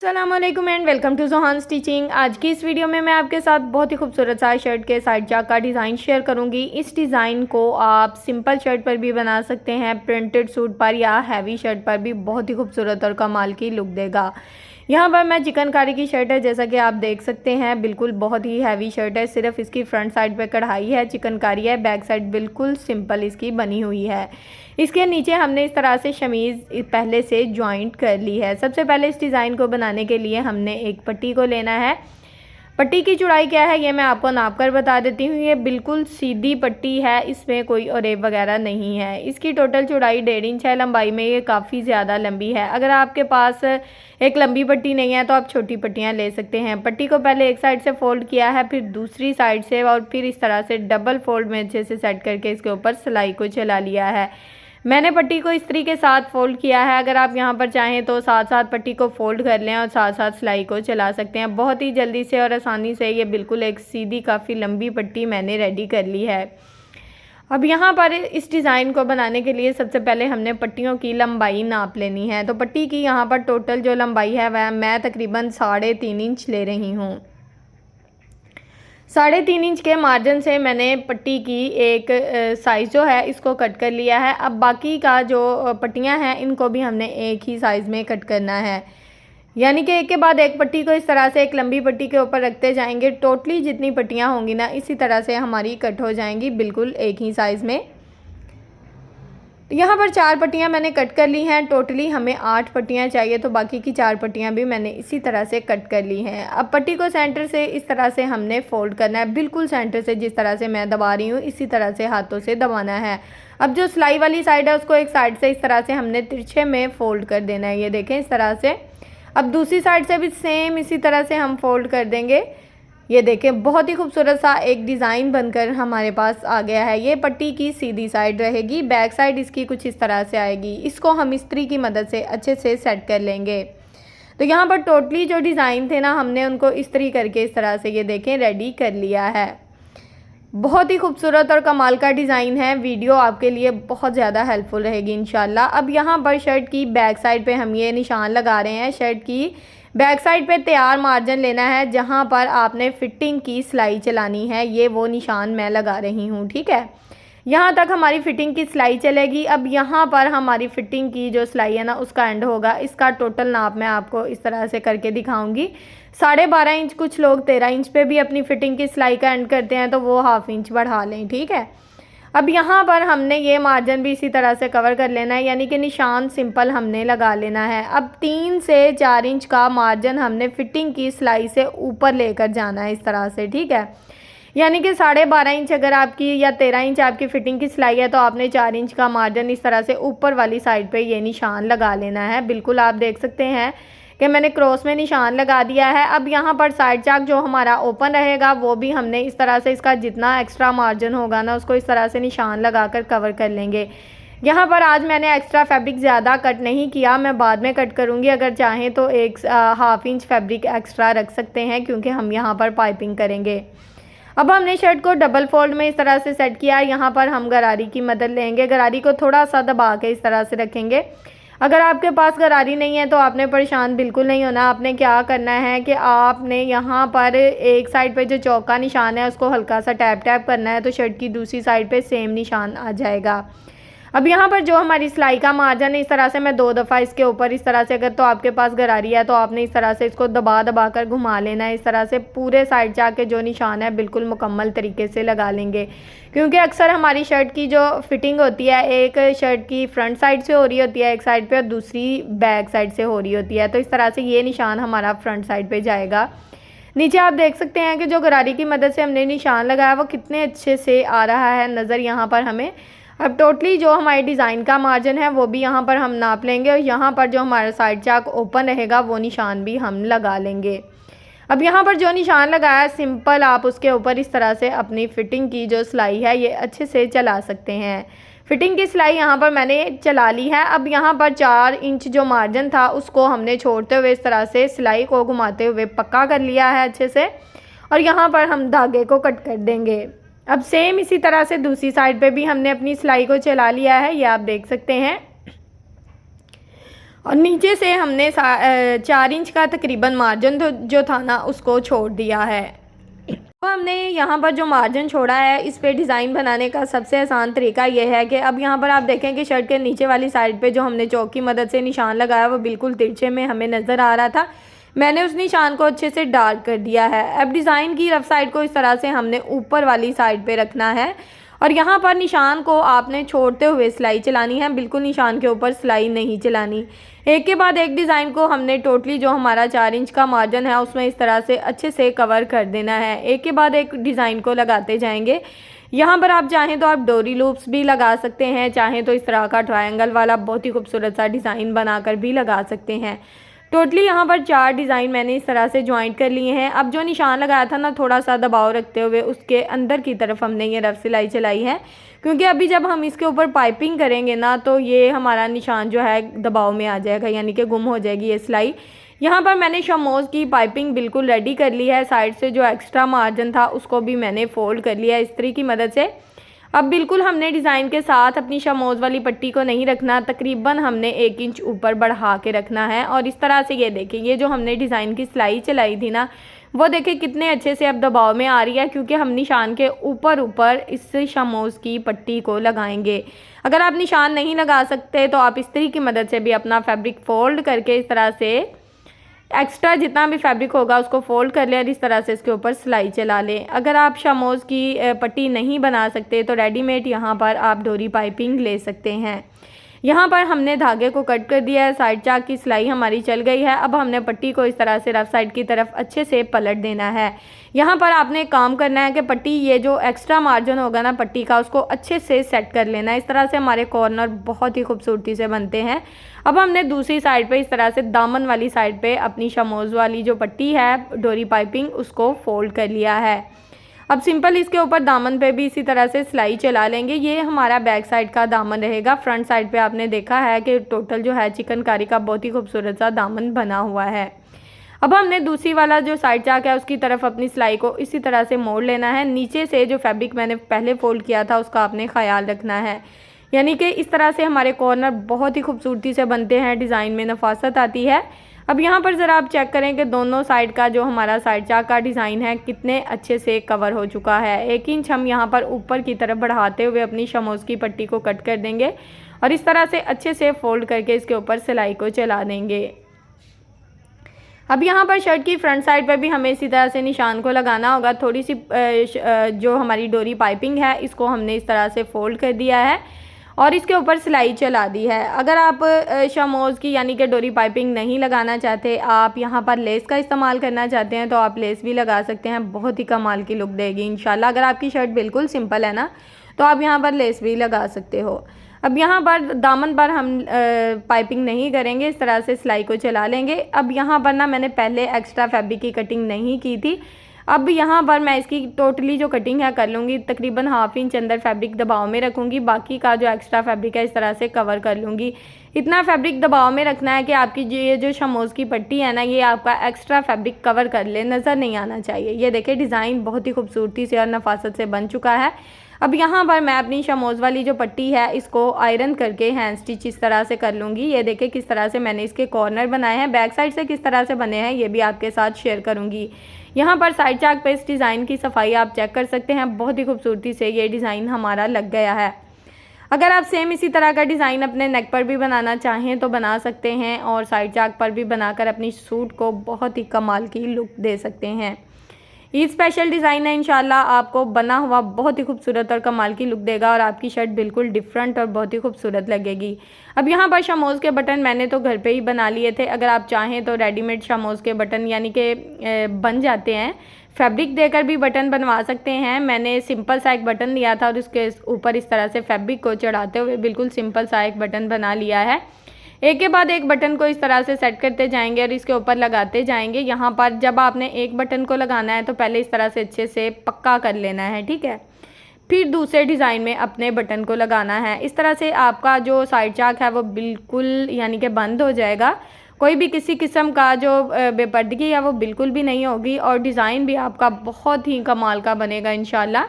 अस्सलामुअलैकुम and welcome to Johan stitching. आज की इस वीडियो में मैं आपके साथ बहुत ही खूबसूरत सा शर्ट के साइड चाक का डिज़ाइन शेयर करूंगी। इस डिज़ाइन को आप सिंपल शर्ट पर भी बना सकते हैं, प्रिंटेड सूट पर या हैवी शर्ट पर भी बहुत ही खूबसूरत और कमाल की लुक देगा। यहाँ पर मैं चिकनकारी की शर्ट है, जैसा कि आप देख सकते हैं, बिल्कुल बहुत ही हैवी शर्ट है। सिर्फ इसकी फ्रंट साइड पे कढ़ाई है, चिकनकारी है, बैक साइड बिल्कुल सिंपल इसकी बनी हुई है। इसके नीचे हमने इस तरह से शमीज़ पहले से जॉइंट कर ली है। सबसे पहले इस डिज़ाइन को बनाने के लिए हमने एक पट्टी को लेना है। पट्टी की चौड़ाई क्या है ये मैं आपको नाप कर बता देती हूँ। ये बिल्कुल सीधी पट्टी है, इसमें कोई ओरेब वगैरह नहीं है। इसकी टोटल चौड़ाई 1.5 इंच है, लंबाई में ये काफ़ी ज़्यादा लंबी है। अगर आपके पास एक लंबी पट्टी नहीं है तो आप छोटी पट्टियाँ ले सकते हैं। पट्टी को पहले एक साइड से फोल्ड किया है, फिर दूसरी साइड से, और फिर इस तरह से डबल फोल्ड में अच्छे से सेट करके इसके ऊपर सिलाई को चला लिया है। मैंने पट्टी को इस्त्री के साथ फोल्ड किया है। अगर आप यहाँ पर चाहें तो साथ साथ पट्टी को फोल्ड कर लें और साथ साथ सिलाई को चला सकते हैं। बहुत ही जल्दी से और आसानी से ये बिल्कुल एक सीधी काफ़ी लंबी पट्टी मैंने रेडी कर ली है। अब यहाँ पर इस डिज़ाइन को बनाने के लिए सबसे पहले हमने पट्टियों की लंबाई नाप लेनी है। तो पट्टी की यहाँ पर टोटल जो लंबाई है वह मैं तकरीबन 3.5 इंच ले रही हूँ। 3.5 इंच के मार्जिन से मैंने पट्टी की एक साइज़ जो है इसको कट कर लिया है। अब बाकी का जो पट्टियां हैं इनको भी हमने एक ही साइज़ में कट करना है, यानी कि एक के बाद एक पट्टी को इस तरह से एक लंबी पट्टी के ऊपर रखते जाएंगे। टोटली जितनी पट्टियां होंगी ना इसी तरह से हमारी कट हो जाएंगी, बिल्कुल एक ही साइज़ में। यहाँ पर 4 पट्टियाँ मैंने कट कर ली हैं। टोटली हमें 8 पट्टियाँ चाहिए, तो बाकी की 4 पट्टियाँ भी मैंने इसी तरह से कट कर ली हैं। अब पट्टी को सेंटर से इस तरह से हमने फोल्ड करना है, बिल्कुल सेंटर से जिस तरह से मैं दबा रही हूँ इसी तरह से हाथों से दबाना है। अब जो सिलाई वाली साइड है उसको एक साइड से इस तरह से हमने तिरछे में फ़ोल्ड कर देना है, ये देखें इस तरह से। अब दूसरी साइड से भी सेम इसी तरह से हम फोल्ड कर देंगे। ये देखें बहुत ही खूबसूरत सा एक डिज़ाइन बनकर हमारे पास आ गया है। ये पट्टी की सीधी साइड रहेगी, बैक साइड इसकी कुछ इस तरह से आएगी। इसको हम इस्त्री की मदद से अच्छे से सेट कर लेंगे। तो यहाँ पर टोटली जो डिज़ाइन थे ना हमने उनको इस्त्री करके इस तरह से ये देखें रेडी कर लिया है। बहुत ही खूबसूरत और कमाल का डिज़ाइन है। वीडियो आपके लिए बहुत ज़्यादा हेल्पफुल रहेगी इंशाल्लाह। अब यहाँ पर शर्ट की बैक साइड पे हम ये निशान लगा रहे हैं। शर्ट की बैक साइड पे तैयार मार्जिन लेना है, जहाँ पर आपने फिटिंग की सिलाई चलानी है। ये वो निशान मैं लगा रही हूँ, ठीक है। यहाँ तक हमारी फ़िटिंग की सिलाई चलेगी। अब यहाँ पर हमारी फ़िटिंग की जो सिलाई है ना उसका एंड होगा। इसका टोटल नाप मैं आपको इस तरह से करके दिखाऊंगी। 12.5 इंच, कुछ लोग 13 इंच पे भी अपनी फ़िटिंग की सिलाई का एंड करते हैं, तो वो ½ इंच बढ़ा लें, ठीक है। अब यहाँ पर हमने ये मार्जिन भी इसी तरह से कवर कर लेना है, यानी कि निशान सिंपल हमने लगा लेना है। अब 3 से 4 इंच का मार्जिन हमने फ़िटिंग की सिलाई से ऊपर लेकर जाना है इस तरह से, ठीक है। यानी कि 12.5 इंच अगर आपकी या 13 इंच आपकी फ़िटिंग की सिलाई है तो आपने 4 इंच का मार्जिन इस तरह से ऊपर वाली साइड पे ये निशान लगा लेना है। बिल्कुल आप देख सकते हैं कि मैंने क्रॉस में निशान लगा दिया है। अब यहाँ पर साइड चाक जो हमारा ओपन रहेगा वो भी हमने इस तरह से इसका जितना एक्स्ट्रा मार्जिन होगा ना उसको इस तरह से निशान लगाकर कवर कर लेंगे। यहाँ पर आज मैंने एक्स्ट्रा फैब्रिक ज़्यादा कट नहीं किया, मैं बाद में कट करूँगी। अगर चाहें तो ½ इंच फैब्रिक एक्स्ट्रा रख सकते हैं, क्योंकि हम यहाँ पर पाइपिंग करेंगे। अब हमने शर्ट को डबल फोल्ड में इस तरह से सेट किया। यहाँ पर हम गरारी की मदद लेंगे, गरारी को थोड़ा सा दबा के इस तरह से रखेंगे। अगर आपके पास गरारी नहीं है तो आपने परेशान बिल्कुल नहीं होना। आपने क्या करना है कि आपने यहाँ पर एक साइड पे जो चौक का निशान है उसको हल्का सा टैप टैप करना है, तो शर्ट की दूसरी साइड पे सेम निशान आ जाएगा। अब यहाँ पर जो हमारी सिलाई का मार्जिन है इस तरह से मैं 2 दफ़ा इसके ऊपर इस तरह से, अगर तो आपके पास गरारी है तो आपने इस तरह से इसको दबा दबा कर घुमा लेना है। इस तरह से पूरे साइड जाके जो निशान है बिल्कुल मुकम्मल तरीके से लगा लेंगे, क्योंकि अक्सर हमारी शर्ट की जो फिटिंग होती है एक शर्ट की फ्रंट साइड से हो रही होती है एक साइड पर, और दूसरी बैक साइड से हो रही होती है। तो इस तरह से ये निशान हमारा फ्रंट साइड पर जाएगा। नीचे आप देख सकते हैं कि जो गरारी की मदद से हमने निशान लगाया वो कितने अच्छे से आ रहा है नज़र यहाँ पर हमें। अब टोटली जो हमारे डिज़ाइन का मार्जिन है वो भी यहाँ पर हम नाप लेंगे, और यहाँ पर जो हमारा साइड चाक ओपन रहेगा वो निशान भी हम लगा लेंगे। अब यहाँ पर जो निशान लगाया है सिंपल आप उसके ऊपर इस तरह से अपनी फ़िटिंग की जो सिलाई है ये अच्छे से चला सकते हैं। फ़िटिंग की सिलाई यहाँ पर मैंने चला ली है। अब यहाँ पर 4 इंच जो मार्जिन था उसको हमने छोड़ते हुए इस तरह से सिलाई को घुमाते हुए पक्का कर लिया है अच्छे से, और यहाँ पर हम धागे को कट कर देंगे। अब सेम इसी तरह से दूसरी साइड पे भी हमने अपनी सिलाई को चला लिया है, ये आप देख सकते हैं। और नीचे से हमने 4 इंच का तकरीबन मार्जिन जो था ना उसको छोड़ दिया है। तो हमने यहाँ पर जो मार्जिन छोड़ा है इस पे डिज़ाइन बनाने का सबसे आसान तरीका ये है कि अब यहाँ पर आप देखें कि शर्ट के नीचे वाली साइड पे जो हमने चौक की मदद से निशान लगाया वो बिल्कुल तिरछे में हमें नज़र आ रहा था। मैंने उस निशान को अच्छे से डार्क कर दिया है। अब डिज़ाइन की रफ साइड को इस तरह से हमने ऊपर वाली साइड पे रखना है और यहाँ पर निशान को आपने छोड़ते हुए सिलाई चलानी है, बिल्कुल निशान के ऊपर सिलाई नहीं चलानी। एक के बाद एक डिज़ाइन को हमने टोटली जो हमारा 4 इंच का मार्जिन है उसमें इस तरह से अच्छे से कवर कर देना है। एक के बाद एक डिज़ाइन को लगाते जाएंगे। यहाँ पर आप चाहें तो आप डोरी लूप्स भी लगा सकते हैं, चाहें तो इस तरह का ट्रायंगल वाला बहुत ही खूबसूरत सा डिज़ाइन बनाकर भी लगा सकते हैं। टोटली यहाँ पर 4 डिज़ाइन मैंने इस तरह से ज्वाइंट कर लिए हैं। अब जो निशान लगाया था ना थोड़ा सा दबाव रखते हुए उसके अंदर की तरफ हमने ये रफ सिलाई चलाई है, क्योंकि अभी जब हम इसके ऊपर पाइपिंग करेंगे ना तो ये हमारा निशान जो है दबाव में आ जाएगा, यानी कि गुम हो जाएगी ये सिलाई। यहाँ पर मैंने शमोज़ की पाइपिंग बिल्कुल रेडी कर ली है। साइड से जो एक्स्ट्रा मार्जिन था उसको भी मैंने फोल्ड कर लिया है इस्त्री की मदद से। अब बिल्कुल हमने डिज़ाइन के साथ अपनी शमोज़ वाली पट्टी को नहीं रखना, तकरीबन हमने 1 इंच ऊपर बढ़ा के रखना है। और इस तरह से ये देखिए, ये जो हमने डिज़ाइन की सिलाई चलाई थी ना वो देखिए कितने अच्छे से अब दबाव में आ रही है, क्योंकि हम निशान के ऊपर इस शमोज़ की पट्टी को लगाएंगे। अगर आप निशान नहीं लगा सकते तो आप इस्त्री की मदद से भी अपना फैब्रिक फोल्ड करके इस तरह से एक्स्ट्रा जितना भी फैब्रिक होगा उसको फोल्ड कर लें और इस तरह से इसके ऊपर सिलाई चला लें। अगर आप शमोज़ की पट्टी नहीं बना सकते तो रेडीमेड यहाँ पर आप डोरी पाइपिंग ले सकते हैं। यहाँ पर हमने धागे को कट कर दिया है, साइड चाक की सिलाई हमारी चल गई है। अब हमने पट्टी को इस तरह से रफ साइड की तरफ अच्छे से पलट देना है। यहाँ पर आपने काम करना है कि पट्टी ये जो एक्स्ट्रा मार्जिन होगा ना पट्टी का उसको अच्छे से सेट कर लेना है। इस तरह से हमारे कॉर्नर बहुत ही खूबसूरती से बनते हैं। अब हमने दूसरी साइड पे इस तरह से दामन वाली साइड पे अपनी शमोज़ वाली जो पट्टी है डोरी पाइपिंग उसको फोल्ड कर लिया है। अब सिंपल इसके ऊपर दामन पे भी इसी तरह से सिलाई चला लेंगे। ये हमारा बैक साइड का दामन रहेगा। फ्रंट साइड पे आपने देखा है कि टोटल जो है चिकनकारी का बहुत ही खूबसूरत सा दामन बना हुआ है। अब हमने दूसरी वाला जो साइड चाक है उसकी तरफ अपनी सिलाई को इसी तरह से मोड़ लेना है। नीचे से जो फैब्रिक मैंने पहले फोल्ड किया था उसका आपने ख्याल रखना है, यानी कि इस तरह से हमारे कॉर्नर बहुत ही खूबसूरती से बनते हैं, डिज़ाइन में नफासत आती है। अब यहाँ पर ज़रा आप चेक करें कि दोनों साइड का जो हमारा साइड चाक का डिज़ाइन है कितने अच्छे से कवर हो चुका है। 1 इंच हम यहाँ पर ऊपर की तरफ बढ़ाते हुए अपनी शमोज़ की पट्टी को कट कर देंगे और इस तरह से अच्छे से फोल्ड करके इसके ऊपर सिलाई को चला देंगे। अब यहाँ पर शर्ट की फ्रंट साइड पर भी हमें इसी तरह से निशान को लगाना होगा। थोड़ी सी जो हमारी डोरी पाइपिंग है इसको हमने इस तरह से फोल्ड कर दिया है और इसके ऊपर सिलाई चला दी है। अगर आप शमोज़ की यानी कि डोरी पाइपिंग नहीं लगाना चाहते, आप यहाँ पर लेस का इस्तेमाल करना चाहते हैं तो आप लेस भी लगा सकते हैं, बहुत ही कमाल की लुक देगी इंशाल्लाह। अगर आपकी शर्ट बिल्कुल सिंपल है ना तो आप यहाँ पर लेस भी लगा सकते हो। अब यहाँ पर दामन पर हम पाइपिंग नहीं करेंगे, इस तरह से सिलाई को चला लेंगे। अब यहाँ पर ना मैंने पहले एक्स्ट्रा फैब्रिक की कटिंग नहीं की थी। अब यहाँ पर मैं इसकी टोटली जो कटिंग है कर लूँगी, तकरीबन 1/2 इंच अंदर फैब्रिक दबाव में रखूँगी, बाकी का जो एक्स्ट्रा फैब्रिक है इस तरह से कवर कर लूँगी। इतना फैब्रिक दबाव में रखना है कि आपकी ये जो शमोज़ की पट्टी है ना ये आपका एक्स्ट्रा फैब्रिक कवर कर ले, नज़र नहीं आना चाहिए। ये देखिए डिज़ाइन बहुत ही खूबसूरती से और नफासत से बन चुका है। अब यहाँ पर मैं अपनी शमोज़ वाली जो पट्टी है इसको आयरन करके हैंड स्टिच इस तरह से कर लूँगी। ये देखिए किस तरह से मैंने इसके कॉर्नर बनाए हैं, बैक साइड से किस तरह से बने हैं ये भी आपके साथ शेयर करूँगी। यहाँ पर साइड चाक पे इस डिज़ाइन की सफाई आप चेक कर सकते हैं, बहुत ही खूबसूरती से ये डिज़ाइन हमारा लग गया है। अगर आप सेम इसी तरह का डिज़ाइन अपने नेक पर भी बनाना चाहें तो बना सकते हैं और साइड चाक पर भी बनाकर अपनी सूट को बहुत ही कमाल की लुक दे सकते हैं। ये स्पेशल डिज़ाइन है, इंशाल्लाह आपको बना हुआ बहुत ही खूबसूरत और कमाल की लुक देगा और आपकी शर्ट बिल्कुल डिफरेंट और बहुत ही खूबसूरत लगेगी। अब यहाँ पर शमोज़ के बटन मैंने तो घर पे ही बना लिए थे, अगर आप चाहें तो रेडीमेड शमोज़ के बटन यानी कि बन जाते हैं, फैब्रिक देकर भी बटन बनवा सकते हैं। मैंने सिंपल सा एक बटन लिया था और उसके ऊपर इस तरह से फैब्रिक को चढ़ाते हुए बिल्कुल सिंपल सा एक बटन बना लिया है। एक के बाद एक बटन को इस तरह से सेट करते जाएंगे और इसके ऊपर लगाते जाएंगे। यहाँ पर जब आपने एक बटन को लगाना है तो पहले इस तरह से अच्छे से पक्का कर लेना है, ठीक है, फिर दूसरे डिज़ाइन में अपने बटन को लगाना है। इस तरह से आपका जो साइड चाक है वो बिल्कुल यानी कि बंद हो जाएगा, कोई भी किसी किस्म का जो बेपर्दगी है वो बिल्कुल भी नहीं होगी और डिज़ाइन भी आपका बहुत ही कमाल का बनेगा इंशाल्लाह।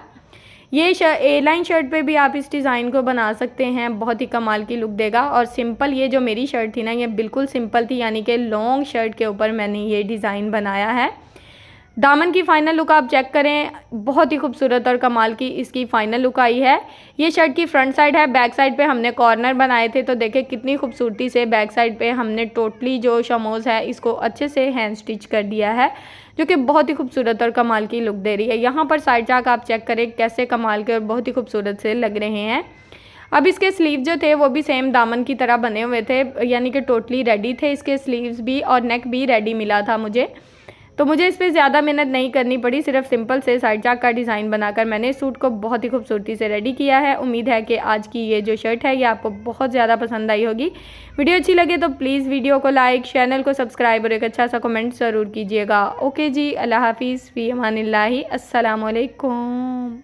ये ए लाइन शर्ट पे भी आप इस डिज़ाइन को बना सकते हैं, बहुत ही कमाल की लुक देगा। और सिंपल ये जो मेरी शर्ट थी ना, ये बिल्कुल सिंपल थी, यानी कि लॉन्ग शर्ट के ऊपर मैंने ये डिज़ाइन बनाया है। दामन की फ़ाइनल लुक आप चेक करें, बहुत ही खूबसूरत और कमाल की इसकी फ़ाइनल लुक आई है। ये शर्ट की फ्रंट साइड है, बैक साइड पे हमने कॉर्नर बनाए थे, तो देखिए कितनी खूबसूरती से बैक साइड पे हमने टोटली जो शमोज़ है इसको अच्छे से हैंड स्टिच कर दिया है, जो कि बहुत ही खूबसूरत और कमाल की लुक दे रही है। यहाँ पर साइड चाक आप चेक करें कैसे कमाल के और बहुत ही खूबसूरत से लग रहे हैं। अब इसके स्लीव जो थे वो भी सेम दामन की तरह बने हुए थे, यानी कि टोटली रेडी थे इसके स्लीव्स भी, और नेक भी रेडी मिला था मुझे। तो मुझे इस पर ज़्यादा मेहनत नहीं करनी पड़ी, सिर्फ सिंपल से साइड चाक का डिज़ाइन बनाकर मैंने सूट को बहुत ही खूबसूरती से रेडी किया है। उम्मीद है कि आज की ये जो शर्ट है ये आपको बहुत ज़्यादा पसंद आई होगी। वीडियो अच्छी लगे तो प्लीज़ वीडियो को लाइक, चैनल को सब्सक्राइब और एक अच्छा सा कमेंट ज़रूर कीजिएगा। ओके जी, अल्लाह हाफिज़, फ़ी अमानिल्लाहि, अस्सलाम वालेकुम।